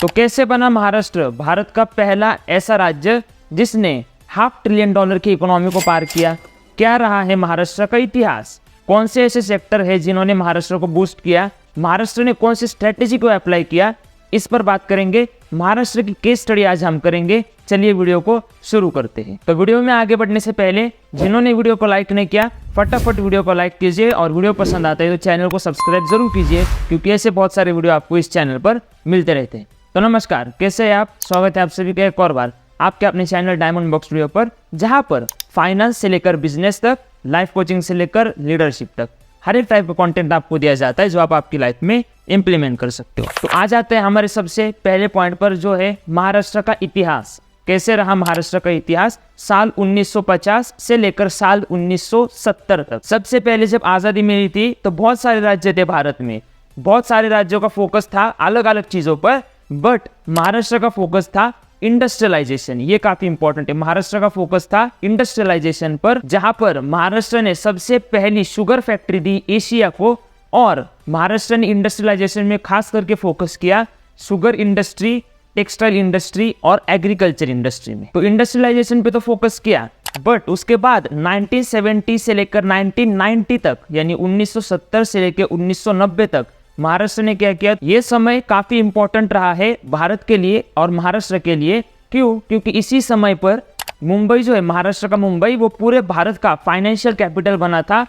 तो कैसे बना महाराष्ट्र भारत का पहला ऐसा राज्य जिसने $500 बिलियन की इकोनॉमी को पार किया? क्या रहा है महाराष्ट्र का इतिहास? कौन से ऐसे सेक्टर है जिन्होंने महाराष्ट्र को बूस्ट किया? महाराष्ट्र ने कौन सी स्ट्रेटेजी को अप्लाई किया? इस पर बात करेंगे। महाराष्ट्र की केस स्टडी आज हम करेंगे। चलिए वीडियो को शुरू करते हैं। तो वीडियो में आगे बढ़ने से पहले जिन्होंने वीडियो को लाइक नहीं किया फटाफट वीडियो को लाइक कीजिए और वीडियो पसंद आता है तो चैनल को सब्सक्राइब जरूर कीजिए, क्योंकि ऐसे बहुत सारे वीडियो आपको इस चैनल पर मिलते रहते हैं। तो नमस्कार, कैसे हैं आप? स्वागत है आप सभी का एक और बार आपके अपने चैनल डायमंड बॉक्स वीडियो पर, जहां पर फाइनेंस से लेकर बिजनेस तक, लाइफ कोचिंग से लेकर लीडरशिप तक हर एक टाइप का कंटेंट आपको दिया जाता है जो आप आपकी लाइफ में इंप्लीमेंट कर सकते हो। तो आ जाते हैं हमारे सबसे पहले पॉइंट पर, जो है महाराष्ट्र का इतिहास। कैसे रहा महाराष्ट्र का इतिहास साल 1950 से लेकर साल 1970 तक। सबसे पहले जब आज़ादी मिली थी तो बहुत सारे राज्य थे भारत में, बहुत सारे राज्यों का फोकस था अलग अलग चीज़ों पर, बट महाराष्ट्र का फोकस था इंडस्ट्रियलाइजेशन। ये काफी इंपॉर्टेंट है। महाराष्ट्र का फोकस था इंडस्ट्रियलाइजेशन पर, जहां पर महाराष्ट्र ने सबसे पहली शुगर फैक्ट्री दी एशिया को, और महाराष्ट्र ने इंडस्ट्रियलाइजेशन में खास करके फोकस किया शुगर इंडस्ट्री, टेक्सटाइल इंडस्ट्री और एग्रीकल्चर इंडस्ट्री में। तो इंडस्ट्रियलाइजेशन पे तो फोकस किया, बट उसके बाद 1970 से लेकर 1990 तक, यानी 1970 से लेकर 1990 तक महाराष्ट्र ने क्या किया? ये समय काफी इंपॉर्टेंट रहा है भारत के लिए और महाराष्ट्र के लिए। क्यों? क्योंकि इसी समय पर मुंबई जो है, महाराष्ट्र का मुंबई, वो पूरे भारत का फाइनेंशियल कैपिटल बना था।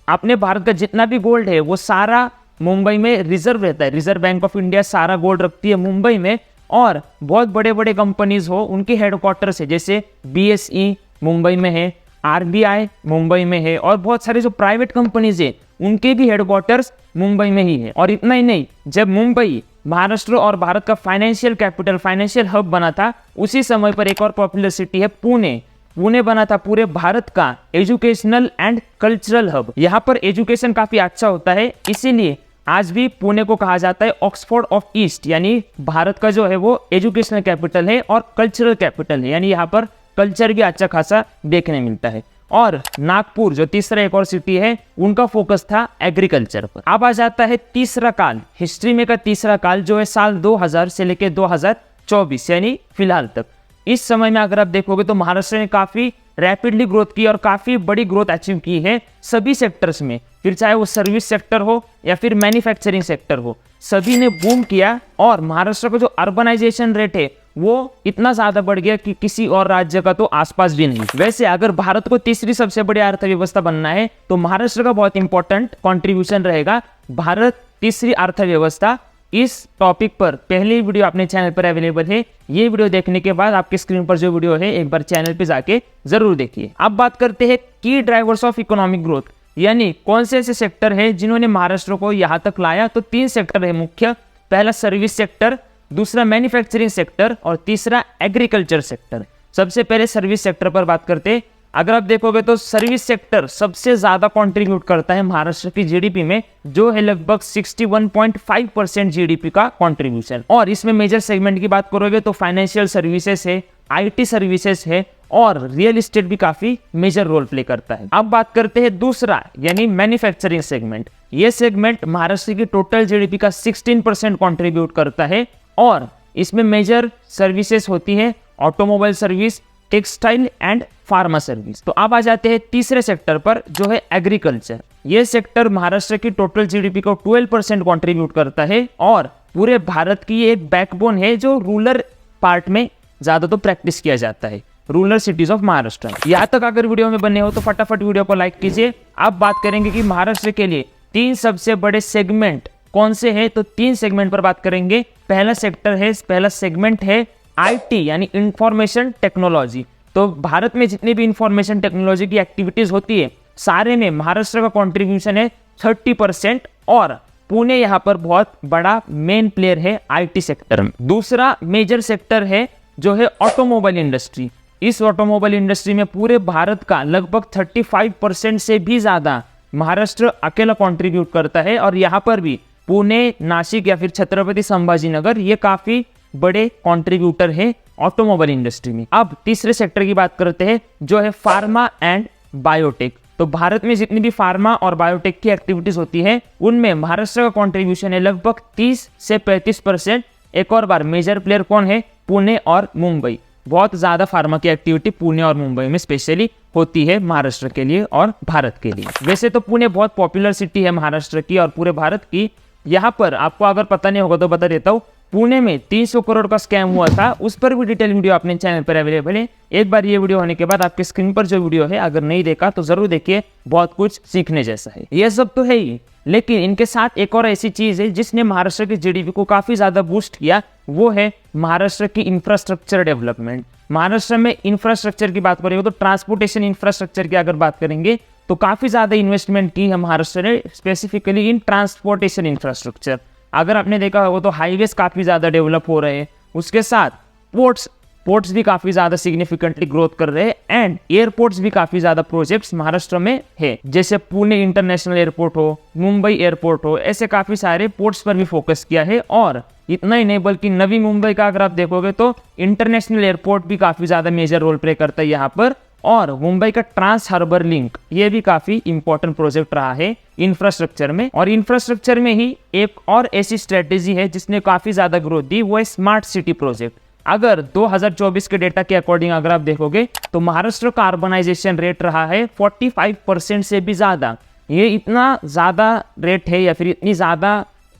अपने भारत का जितना भी गोल्ड है वो सारा मुंबई में रिजर्व रहता है। रिजर्व बैंक ऑफ इंडिया सारा गोल्ड रखती है मुंबई में, और बहुत बड़े बड़े कंपनीज हो उनके हेडक्वार्टर्स है, जैसे BSE मुंबई में है, RBI मुंबई में है, और बहुत सारे जो प्राइवेट कंपनीज है उनके भी हेडक्वार्टर्स मुंबई में ही है। और इतना ही नहीं, जब मुंबई महाराष्ट्र और भारत का फाइनेंशियल कैपिटल, फाइनेंशियल हब बना था, उसी समय पर एक और पॉपुलर सिटी है पुणे। पुणे बना था पूरे भारत का एजुकेशनल एंड कल्चरल हब। यहाँ पर एजुकेशन काफी अच्छा होता है, इसीलिए आज भी पुणे को कहा जाता है ऑक्सफोर्ड ऑफ ईस्ट, यानी भारत का जो है वो एजुकेशनल कैपिटल है और कल्चरल कैपिटल है, यानी यहाँ पर कल्चर भी अच्छा खासा देखने मिलता है। और नागपुर जो तीसरा एक और सिटी है, उनका फोकस था एग्रीकल्चर पर। अब आ जाता है तीसरा काल, हिस्ट्री में का तीसरा काल, जो है साल 2000 से लेकर 2024, यानी फिलहाल तक। इस समय में अगर आप देखोगे तो महाराष्ट्र ने काफी रैपिडली ग्रोथ की और काफी बड़ी ग्रोथ अचीव की है सभी सेक्टर्स में, फिर चाहे वो सर्विस सेक्टर हो या फिर मैन्युफैक्चरिंग सेक्टर हो, सभी ने बूम किया। और महाराष्ट्र का जो अर्बनाइजेशन रेट है वो इतना ज्यादा बढ़ गया कि किसी और राज्य का तो आसपास भी नहीं। वैसे अगर भारत को तीसरी सबसे बड़ी अर्थव्यवस्था बनना है तो महाराष्ट्र का बहुत इंपॉर्टेंट कंट्रीब्यूशन रहेगा। भारत तीसरी अर्थव्यवस्था, इस टॉपिक पर पहली वीडियो अपने चैनल पर अवेलेबल है। ये वीडियो देखने के बाद आपकी स्क्रीन पर जो वीडियो है एक बार चैनल पे जाके जरूर देखिए। अब बात करते हैं की ड्राइवर्स ऑफ इकोनॉमिक ग्रोथ, यानी कौन से ऐसे सेक्टर है जिन्होंने महाराष्ट्र को यहाँ तक लाया। तो 3 सेक्टर है मुख्य। पहला सर्विस सेक्टर, दूसरा मैन्युफैक्चरिंग सेक्टर और तीसरा एग्रीकल्चर सेक्टर। सबसे पहले सर्विस सेक्टर पर बात करते हैं। अगर आप देखोगे तो सर्विस सेक्टर सबसे ज्यादा कंट्रीब्यूट करता है महाराष्ट्र की जीडीपी में, जो है लगभग 61.5% जीडीपी का कंट्रीब्यूशन। और इसमें मेजर सेगमेंट की बात करोगे तो फाइनेंशियल सर्विसेज है, IT सर्विसेज है, और रियल एस्टेट भी काफी मेजर रोल प्ले करता है। अब बात करते हैं दूसरा, यानी मैन्युफैक्चरिंग सेगमेंट। ये सेगमेंट महाराष्ट्र की टोटल जीडीपी का 16% कंट्रीब्यूट करता है, और इसमें मेजर सर्विसेज होती है automobile service, textile and pharma service. तो अब आ जाते हैं तीसरे सेक्टर पर, जो है एग्रीकल्चर। ये सेक्टर महाराष्ट्र की टोटल जीडीपी को 12% कंट्रीब्यूट करता है, और पूरे भारत की एक बैकबोन है जो रूरल पार्ट में ज्यादा तो प्रैक्टिस किया जाता है, रूरल सिटीज ऑफ महाराष्ट्र। यहाँ तक अगर वीडियो में बने हो तो फटाफट वीडियो को लाइक कीजिए। अब बात करेंगे कि महाराष्ट्र के लिए 3 सबसे बड़े सेगमेंट कौन से हैं। तो 3 सेगमेंट पर बात करेंगे। पहला सेगमेंट है IT, यानी इंफॉर्मेशन टेक्नोलॉजी। तो भारत में जितनी भी इंफॉर्मेशन टेक्नोलॉजी की एक्टिविटीज होती है, सारे में महाराष्ट्र का कंट्रीब्यूशन है 30%, और पुणे यहाँ पर बहुत बड़ा मेन प्लेयर है IT सेक्टर में। दूसरा मेजर सेक्टर है जो है ऑटोमोबाइल इंडस्ट्री। इस ऑटोमोबाइल इंडस्ट्री में पूरे भारत का लगभग 35% से भी ज्यादा महाराष्ट्र अकेला कंट्रीब्यूट करता है, और यहाँ पर भी पुणे, नासिक या फिर छत्रपति संभाजीनगर ये काफी बड़े कंट्रीब्यूटर है ऑटोमोबाइल इंडस्ट्री में। अब तीसरे सेक्टर की बात करते हैं, जो है फार्मा एंड बायोटेक। तो भारत में जितनी भी फार्मा और बायोटेक की एक्टिविटीज होती है, उनमें महाराष्ट्र का कंट्रीब्यूशन है लगभग 30 से 35%, एक और बार मेजर प्लेयर कौन है? पुणे और मुंबई। बहुत ज़्यादा फार्मा की एक्टिविटी पुणे और मुंबई में स्पेशली होती है महाराष्ट्र के लिए और भारत के लिए। वैसे तो पुणे बहुत पॉपुलर सिटी है महाराष्ट्र की और पूरे भारत की। यहाँ पर आपको अगर पता नहीं होगा तो बता देता हूँ, पुणे में 300 करोड़ का स्कैम हुआ था, उस पर भी डिटेल वीडियो अपने चैनल पर अवेलेबल है। एक बार ये वीडियो होने के बाद आपके स्क्रीन पर जो वीडियो है, अगर नहीं देखा तो जरूर देखिए, बहुत कुछ सीखने जैसा है। ये सब तो है ही, लेकिन इनके साथ एक और ऐसी चीज है जिसने महाराष्ट्र की जीडीपी को काफी ज्यादा बूस्ट किया, वो है महाराष्ट्र की इंफ्रास्ट्रक्चर डेवलपमेंट। महाराष्ट्र में इंफ्रास्ट्रक्चर की बात करेंगे तो ट्रांसपोर्टेशन इंफ्रास्ट्रक्चर की अगर बात करेंगे तो काफी ज्यादा इन्वेस्टमेंट की है महाराष्ट्र ने, स्पेसिफिकली इन ट्रांसपोर्टेशन इंफ्रास्ट्रक्चर। अगर आपने देखा होगा तो हाईवेज काफी ज्यादा डेवलप हो रहे हैं, उसके साथ पोर्ट्स भी काफी ज्यादा सिग्निफिकेंटली ग्रोथ कर रहे हैं, एंड एयरपोर्ट्स भी काफी ज्यादा प्रोजेक्ट्स महाराष्ट्र में है, जैसे पुणे इंटरनेशनल एयरपोर्ट हो, मुंबई एयरपोर्ट हो, ऐसे काफी सारे पोर्ट्स पर भी फोकस किया है। और इतना ही नहीं बल्कि नवी मुंबई का अगर आप देखोगे तो इंटरनेशनल एयरपोर्ट भी काफी ज्यादा मेजर रोल प्ले करता है यहाँ पर, और मुंबई का ट्रांस हार्बर लिंक ये भी काफी इंपॉर्टेंट प्रोजेक्ट रहा है इंफ्रास्ट्रक्चर में। और इंफ्रास्ट्रक्चर में ही एक और ऐसी स्ट्रेटेजी है जिसने काफी ज्यादा ग्रोथ दी, वो है स्मार्ट सिटी प्रोजेक्ट। अगर 2024 के डेटा के अकॉर्डिंग अगर आप देखोगे तो महाराष्ट्र का अर्बनाइजेशन रेट रहा है 45% से भी ज्यादा। ये इतना ज्यादा रेट है या फिर इतनी ज्यादा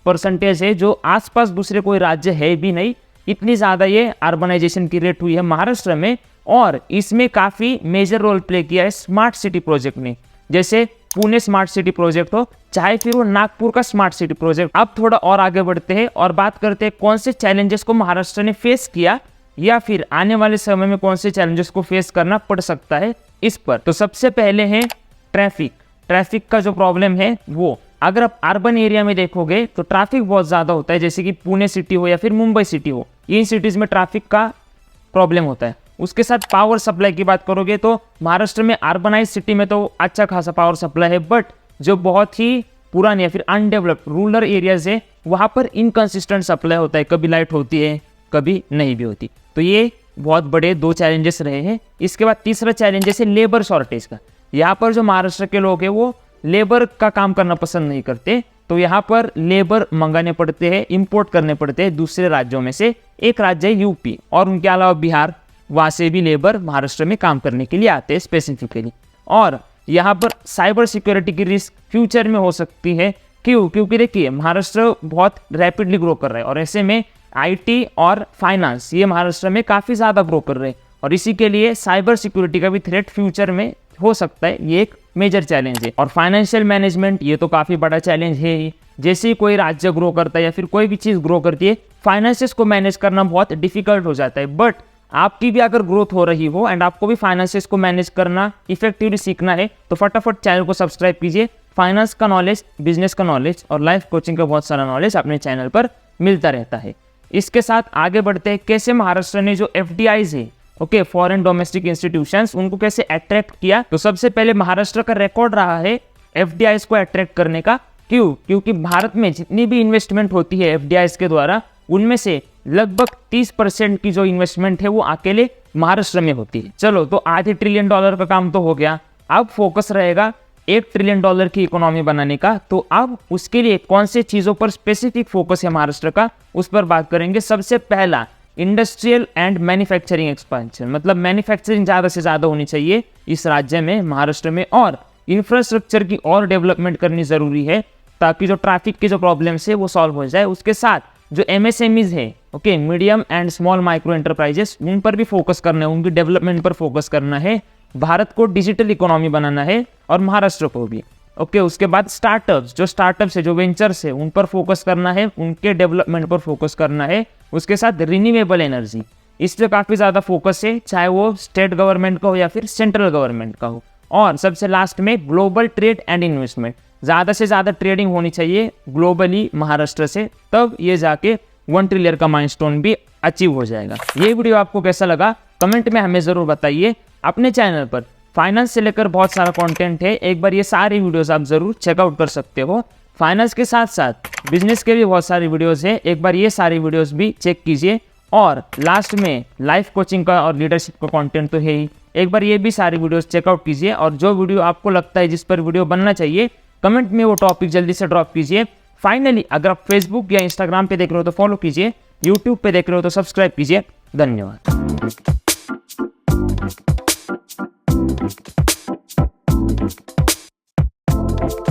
परसेंटेज है जो आसपास दूसरे कोई राज्य है भी नहीं, इतनी ज्यादा ये अर्बनाइजेशन की रेट हुई है महाराष्ट्र में। और इसमें काफी मेजर रोल प्ले किया है स्मार्ट सिटी प्रोजेक्ट ने, जैसे पुणे स्मार्ट सिटी प्रोजेक्ट हो, चाहे फिर वो नागपुर का स्मार्ट सिटी प्रोजेक्ट। अब थोड़ा और आगे बढ़ते हैं और बात करते हैं कौन से चैलेंजेस को महाराष्ट्र ने फेस किया या फिर आने वाले समय में कौन से चैलेंजेस को फेस करना पड़ सकता है इस पर। तो सबसे पहले है ट्रैफिक का जो प्रॉब्लम है वो, अगर आप अर्बन एरिया में देखोगे तो ट्रैफिक बहुत ज्यादा होता है, जैसे कि पुणे सिटी हो या फिर मुंबई सिटी हो, इन सिटीज में ट्रैफिक का प्रॉब्लम होता है। उसके साथ पावर सप्लाई की बात करोगे तो महाराष्ट्र में अर्बनाइज सिटी में तो अच्छा खासा पावर सप्लाई है, बट जो बहुत ही पुराने या फिर अनडेवलप्ड रूरल एरियाज है वहां पर इनकंसिस्टेंट सप्लाई होता है, कभी लाइट होती है कभी नहीं भी होती। तो ये बहुत बड़े दो चैलेंजेस रहे हैं। इसके बाद तीसरा चैलेंजेस है लेबर शॉर्टेज का। यहाँ पर जो महाराष्ट्र के लोग हैं वो लेबर का काम करना पसंद नहीं करते, तो यहाँ पर लेबर मंगाने पड़ते हैं, इंपोर्ट करने पड़ते हैं दूसरे राज्यों में से। एक राज्य है यूपी और उनके अलावा बिहार, वहाँ से भी लेबर महाराष्ट्र में काम करने के लिए आते हैं स्पेसिफिकली। और यहाँ पर साइबर सिक्योरिटी की रिस्क फ्यूचर में हो सकती है। क्योंकि देखिए महाराष्ट्र बहुत रैपिडली ग्रो कर रहा है और ऐसे में आईटी और फाइनेंस ये महाराष्ट्र में काफ़ी ज़्यादा ग्रो कर रहे हैं, और इसी के लिए साइबर सिक्योरिटी का भी थ्रेट फ्यूचर में हो सकता है, ये एक मेजर चैलेंज है। और फाइनेंशियल मैनेजमेंट ये तो काफ़ी बड़ा चैलेंज है ही। जैसे ही कोई राज्य ग्रो करता है या फिर कोई भी चीज़ ग्रो करती है, फाइनेंसेस को मैनेज करना बहुत डिफिकल्ट हो जाता है। बट आपकी भी अगर ग्रोथ हो रही हो एंड आपको भी फाइनेंसेस को मैनेज करना इफेक्टिवली सीखना है तो फटाफट चैनल को सब्सक्राइब कीजिए। फाइनेंस का नॉलेज, बिजनेस का नॉलेज और लाइफ कोचिंग का बहुत सारा नॉलेज अपने चैनल पर मिलता रहता है। इसके साथ आगे बढ़ते हैं, कैसे महाराष्ट्र ने जो FDIs है, ओके, फॉरेन डोमेस्टिक इंस्टीट्यूशंस, उनको कैसे अट्रैक्ट किया। तो सबसे पहले महाराष्ट्र का रिकॉर्ड रहा है FDIs को अट्रैक्ट करने का। क्योंकि भारत में जितनी भी इन्वेस्टमेंट होती है FDIs के द्वारा, उनमें से लगभग 30% की जो इन्वेस्टमेंट है वो अकेले महाराष्ट्र में होती है। चलो, तो $5 ट्रिलियन का काम तो हो गया। अब फोकस रहेगा $1 ट्रिलियन की इकोनॉमी बनाने का। तो अब उसके लिए कौन से चीज़ों पर स्पेसिफिक फोकस है महाराष्ट्र का, उस पर बात करेंगे। सबसे पहला, इंडस्ट्रियल एंड मैन्युफैक्चरिंग एक्सपेंशन, मतलब मैन्युफैक्चरिंग ज़्यादा से ज़्यादा होनी चाहिए इस राज्य में, महाराष्ट्र में। और इंफ्रास्ट्रक्चर की और डेवलपमेंट करनी ज़रूरी है ताकि जो ट्रैफिक के जो प्रॉब्लम्स है वो सॉल्व हो जाए। उसके साथ जो MSMEs है, okay, medium and small micro enterprises, उन पर भी फोकस करना है, उनकी डेवलपमेंट पर फोकस करना है। भारत को डिजिटल इकोनॉमी बनाना है और महाराष्ट्र को भी, ओके। उसके बाद स्टार्टअप्स है, जो वेंचर्स है, उन पर फोकस करना है, उनके डेवलपमेंट पर फोकस करना है। उसके साथ रिन्यूएबल एनर्जी, इस पर काफ़ी ज़्यादा फोकस है, चाहे वो स्टेट गवर्नमेंट का हो या फिर सेंट्रल गवर्नमेंट का हो। और सबसे लास्ट में ग्लोबल ट्रेड एंड इन्वेस्टमेंट, ज़्यादा से ज़्यादा ट्रेडिंग होनी चाहिए ग्लोबली महाराष्ट्र से, तब ये जाके 1 ट्रिलियन का माइलस्टोन भी अचीव हो जाएगा। ये वीडियो आपको कैसा लगा कमेंट में हमें ज़रूर बताइए। अपने चैनल पर फाइनेंस से लेकर बहुत सारा कंटेंट है, एक बार ये सारी वीडियोस आप ज़रूर चेकआउट कर सकते हो। फाइनेंस के साथ साथ बिजनेस के भी बहुत सारी वीडियोस है, एक बार ये सारी वीडियोस भी चेक कीजिए। और लास्ट में लाइफ कोचिंग का और लीडरशिप का कंटेंट तो है ही, एक बार ये भी सारी वीडियोस चेकआउट कीजिए। और जो वीडियो आपको लगता है जिस पर वीडियो बनना चाहिए, कमेंट में वो टॉपिक जल्दी से ड्रॉप कीजिए। फाइनली, अगर आप फेसबुक या इंस्टाग्राम पे देख रहे हो तो फॉलो कीजिए, यूट्यूब पे देख रहे हो तो सब्सक्राइब कीजिए। धन्यवाद।